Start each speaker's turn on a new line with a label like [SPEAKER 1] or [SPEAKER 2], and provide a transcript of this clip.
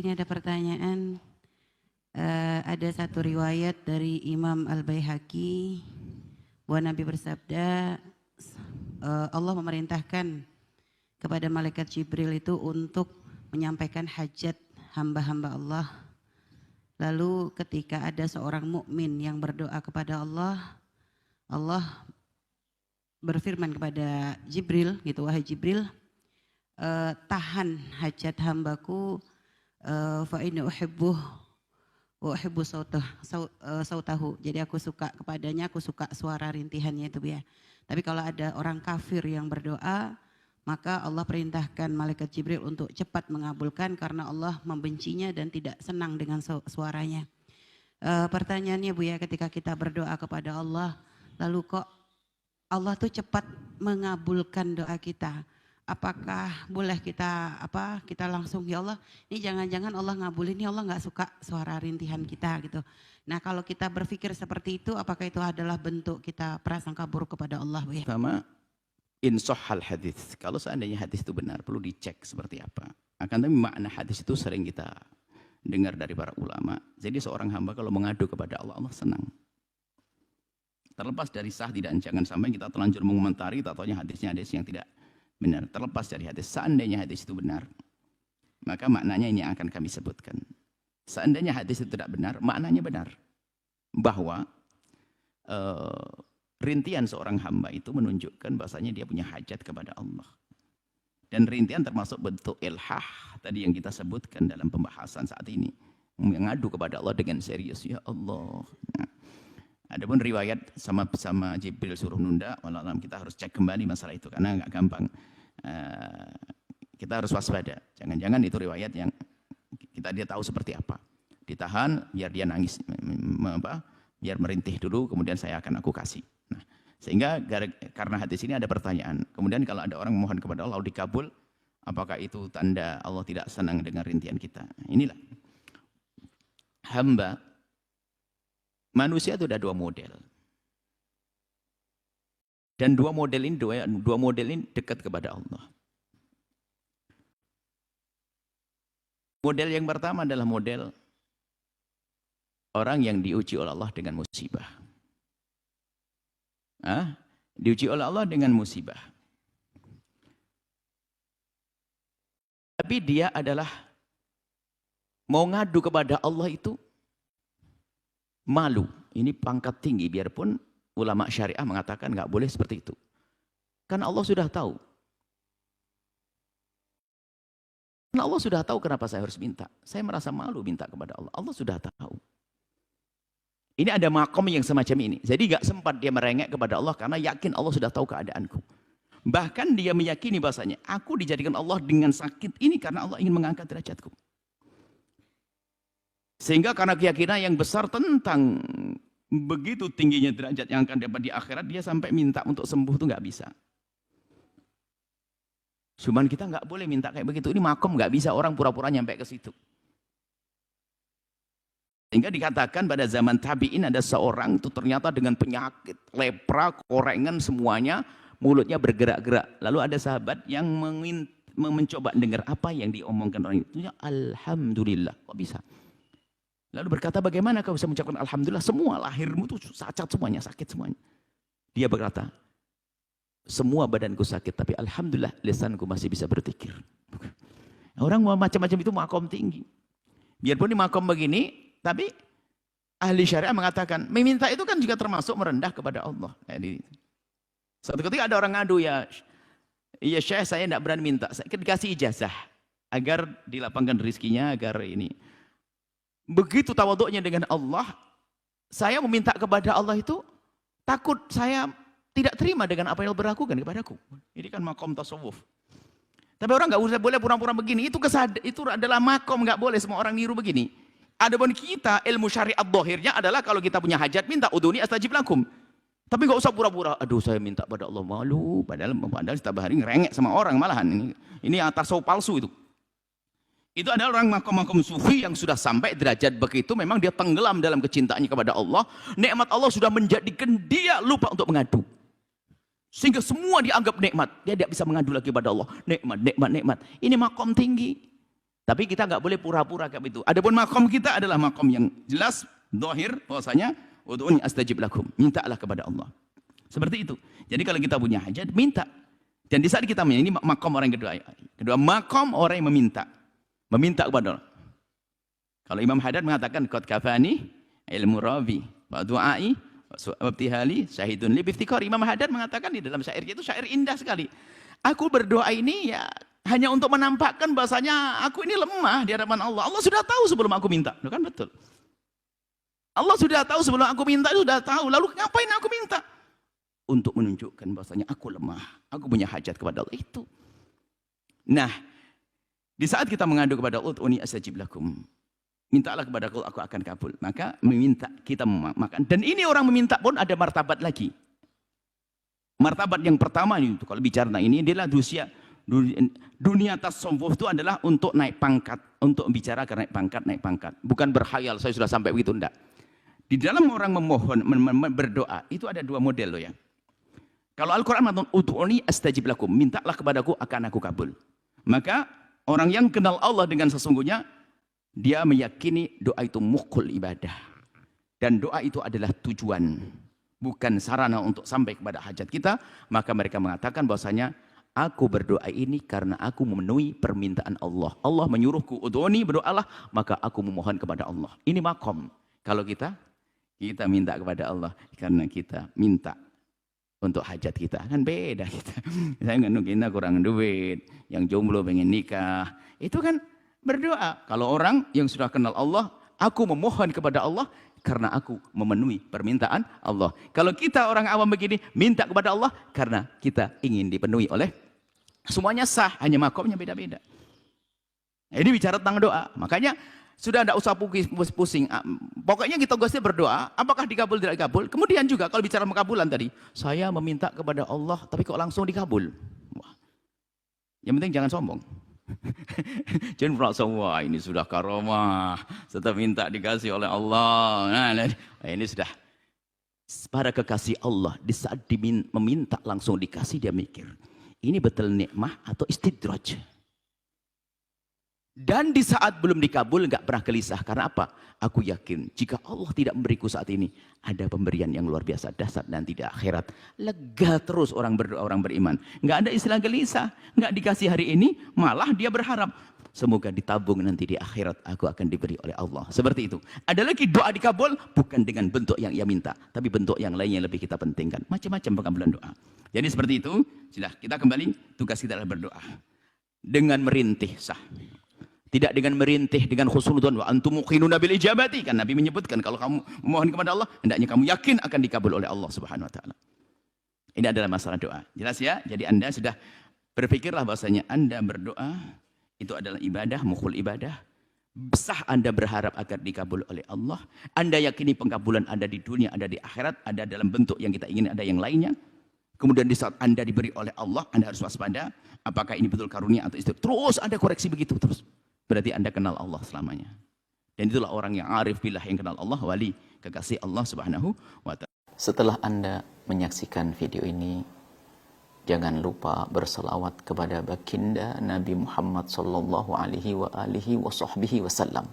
[SPEAKER 1] sini ada pertanyaan. Ada satu riwayat dari Imam Al-Baihaqi bahwa Nabi bersabda, Allah memerintahkan kepada malaikat Jibril itu untuk menyampaikan hajat hamba-hamba Allah. Lalu ketika ada seorang mukmin yang berdoa kepada Allah, Allah berfirman kepada Jibril, gitu, wahai Jibril, tahan hajat hambaku, fa inni uhibbuh wa uhibbu sautahu. Jadi aku suka kepadanya, aku suka suara rintihannya itu ya. Tapi kalau ada orang kafir yang berdoa, maka Allah perintahkan malaikat Jibril untuk cepat mengabulkan karena Allah membencinya dan tidak senang dengan suaranya. Pertanyaannya Bu ya, ketika kita berdoa kepada Allah, lalu kok Allah tuh cepat mengabulkan doa kita? Apakah boleh kita langsung, ya Allah, ini jangan-jangan Allah ngabulin, ini Allah nggak suka suara rintihan kita gitu. Nah kalau kita berpikir seperti itu, apakah itu adalah bentuk kita prasangka buruk kepada Allah Bu ya?
[SPEAKER 2] Pertama, insohal hadis. Kalau seandainya hadis itu benar, perlu dicek seperti apa. Akan tapi makna hadis itu sering kita dengar dari para ulama. Jadi seorang hamba kalau mengadu kepada Allah, Allah senang. Terlepas dari sah tidak, jangan sampai kita terlanjur mengomentari, tak taunya hadisnya hadis yang tidak benar. Terlepas dari hadis, seandainya hadis itu benar, maka maknanya ini yang akan kami sebutkan. Seandainya hadis itu tidak benar, maknanya benar. Bahwa rintihan seorang hamba itu menunjukkan bahasanya dia punya hajat kepada Allah. Dan rintihan termasuk bentuk ilhah tadi yang kita sebutkan dalam pembahasan saat ini. Mengadu kepada Allah dengan serius, ya Allah. Nah, adapun riwayat sama Jibril suruh nunda, wallahualam kita harus cek kembali masalah itu karena nggak gampang. Kita harus waspada. Jangan-jangan itu riwayat yang dia tahu seperti apa. Ditahan biar dia nangis, biar merintih dulu, kemudian aku kasih. Nah, sehingga karena hadis ini ada pertanyaan. Kemudian kalau ada orang memohon kepada Allah dikabul, apakah itu tanda Allah tidak senang dengan rintihan kita? Inilah hamba. Manusia itu ada dua model. Dan dua model ini dekat kepada Allah. Model yang pertama adalah model orang yang diuji oleh Allah dengan musibah. Diuji oleh Allah dengan musibah. Tapi dia adalah mau ngadu kepada Allah itu malu. Ini pangkat tinggi, biarpun ulama syariah mengatakan nggak boleh seperti itu. Kan Allah sudah tahu. Karena Allah sudah tahu kenapa saya harus minta. Saya merasa malu minta kepada Allah. Allah sudah tahu. Ini ada makom yang semacam ini. Jadi nggak sempat dia merengek kepada Allah karena yakin Allah sudah tahu keadaanku. Bahkan dia meyakini bahasanya, aku dijadikan Allah dengan sakit ini karena Allah ingin mengangkat derajatku. Sehingga karena keyakinan yang besar tentang begitu tingginya derajat yang akan dapat di akhirat, dia sampai minta untuk sembuh itu nggak bisa. Cuman kita nggak boleh minta kayak begitu. Ini makom nggak bisa orang pura-pura nyampe ke situ. Sehingga dikatakan pada zaman tabi'in ada seorang itu ternyata dengan penyakit lepra, korengan semuanya, mulutnya bergerak-gerak. Lalu ada sahabat yang mencoba dengar apa yang diomongkan orang itu. Alhamdulillah, kok bisa? Lalu berkata, bagaimana kau bisa mengucapkan alhamdulillah? Semua lahirmu itu cacat semuanya, sakit semuanya. Dia berkata, semua badanku sakit, tapi alhamdulillah lisanku masih bisa berzikir. Orang mau macam-macam itu makom tinggi. Biarpun di makom begini, tapi ahli syariah mengatakan, meminta itu kan juga termasuk merendah kepada Allah. Jadi, suatu ketika ada orang ngadu, ya Syekh saya tidak berani minta, saya dikasih ijazah agar dilapangkan rezekinya, agar ini. Begitu tawaduknya dengan Allah, saya meminta kepada Allah itu takut saya tidak terima dengan apa yang Allah berlakukan kepadaku. Ini kan makom tasawuf. Tapi orang nggak usah boleh pura-pura begini. Itu adalah makom, nggak boleh semua orang niru begini. Adapun kita ilmu syariat zahirnya adalah kalau kita punya hajat minta udhuni astajib lakum. Tapi nggak usah pura-pura. Aduh saya minta pada Allah malu. Padahal setiap hari ngerengek sama orang malahan. Ini tasawuf palsu itu. Itu adalah orang makom-makom sufi yang sudah sampai derajat begitu, memang dia tenggelam dalam kecintaannya kepada Allah. Nikmat Allah sudah menjadikan dia lupa untuk mengadu. Sehingga semua dianggap nikmat. Dia tidak bisa mengadu lagi pada Allah. Nikmat, nikmat, nikmat. Ini makom tinggi. Tapi kita nggak boleh pura-pura kayak itu. Adapun makom kita adalah makom yang jelas, zahir, bahwasanya ud'uni astajib lakum. Mintalah kepada Allah. Seperti itu. Jadi kalau kita punya hajat, minta. Dan di saat kita ini makom orang yang kedua. Kedua, makom orang yang meminta. Meminta kepada Allah. Kalau Imam Haddad mengatakan, qad kafani ilmu rabi wa du'ai wa ibtihali syahidun li biftikar. Imam Haddad mengatakan di dalam syairnya itu syair indah sekali. Aku berdoa ini ya hanya untuk menampakkan bahasanya aku ini lemah di hadapan Allah. Allah sudah tahu sebelum aku minta. Kan betul. Allah sudah tahu sebelum aku minta, sudah tahu. Lalu ngapain aku minta? Untuk menunjukkan bahasanya aku lemah. Aku punya hajat kepada Allah. Itu. Nah, di saat kita mengadu kepada Allah, ud'uni astajib lakum. Mintalah kepada aku akan kabul. Maka meminta, kita makan. Dan ini orang meminta pun ada martabat lagi. Martabat yang pertama itu kalau bicara ini adalah dunia tasawuf itu adalah untuk naik pangkat, untuk bicara naik pangkat, bukan berkhayal saya sudah sampai begitu, enggak. Di dalam orang memohon, berdoa itu ada dua model loh ya. Kalau Al-Quran mengatakan ud'uni astajib lakum, mintalah kepadaku akan aku kabul. Maka orang yang kenal Allah dengan sesungguhnya, dia meyakini doa itu mukul ibadah, dan doa itu adalah tujuan, bukan sarana untuk sampai kepada hajat kita. Maka mereka mengatakan bahwasanya aku berdoa ini karena aku memenuhi permintaan Allah. Allah menyuruhku, ud'uni, berdoalah, maka aku memohon kepada Allah. Ini makom. Kalau kita minta kepada Allah karena kita minta untuk hajat kita. Kan beda kita. Saya kita kurang duit, yang jomblo pengen nikah. Itu kan berdoa. Kalau orang yang sudah kenal Allah, aku memohon kepada Allah karena aku memenuhi permintaan Allah. Kalau kita orang awam begini, minta kepada Allah karena kita ingin dipenuhi oleh. Semuanya sah, hanya makomnya beda-beda. Ini bicara tentang doa. Makanya sudah tidak usah pusing. Pokoknya kita gosnya berdoa, apakah dikabul tidak dikabul. Kemudian juga kalau bicara mengkabulan tadi, saya meminta kepada Allah, tapi kok langsung dikabul. Wah. Yang penting jangan sombong. Jangan merasa, wah ini sudah karomah, setelah minta dikasih oleh Allah. Nah, ini sudah para kekasih Allah, di saat meminta langsung dikasih, dia mikir, ini betul nikmah atau istidraj. Dan di saat belum dikabul nggak pernah gelisah. Karena apa? Aku yakin jika Allah tidak memberiku saat ini, ada pemberian yang luar biasa dahsyat nanti di akhirat. Lega terus orang berdoa, orang beriman. Nggak ada istilah gelisah. Nggak dikasih hari ini, malah dia berharap semoga ditabung nanti di akhirat aku akan diberi oleh Allah. Seperti itu. Ada lagi doa dikabul bukan dengan bentuk yang ia minta, tapi bentuk yang lain yang lebih kita pentingkan. Macam-macam pengabulan doa. Jadi seperti itu. Sudah, kita kembali. Tugas kita adalah berdoa dengan merintih sah. Tidak dengan merintih, dengan khusnudon. Wa antum muqinuna bil ijabati. Kan Nabi menyebutkan kalau kamu memohon kepada Allah, hendaknya kamu yakin akan dikabul oleh Allah Subhanahu wa taala. Ini adalah masalah doa. Jelas ya? Jadi Anda sudah berpikirlah bahwasanya Anda berdoa itu adalah ibadah, mukul ibadah. Sah Anda berharap agar dikabul oleh Allah. Anda yakini pengkabulan ada di dunia, ada di akhirat, ada dalam bentuk yang kita ingin, ada yang lainnya. Kemudian di saat Anda diberi oleh Allah, Anda harus waspada. Apakah ini betul karunia atau istighfar? Terus Anda koreksi begitu terus. Berarti Anda kenal Allah selamanya. Dan itulah orang yang arif billah, yang kenal Allah, wali, kekasih Allah Subhanahu wa taala.
[SPEAKER 3] Setelah Anda menyaksikan video ini, jangan lupa berselawat kepada baginda Nabi Muhammad sallallahu alaihi wa alihi wa sahbihi wasallam.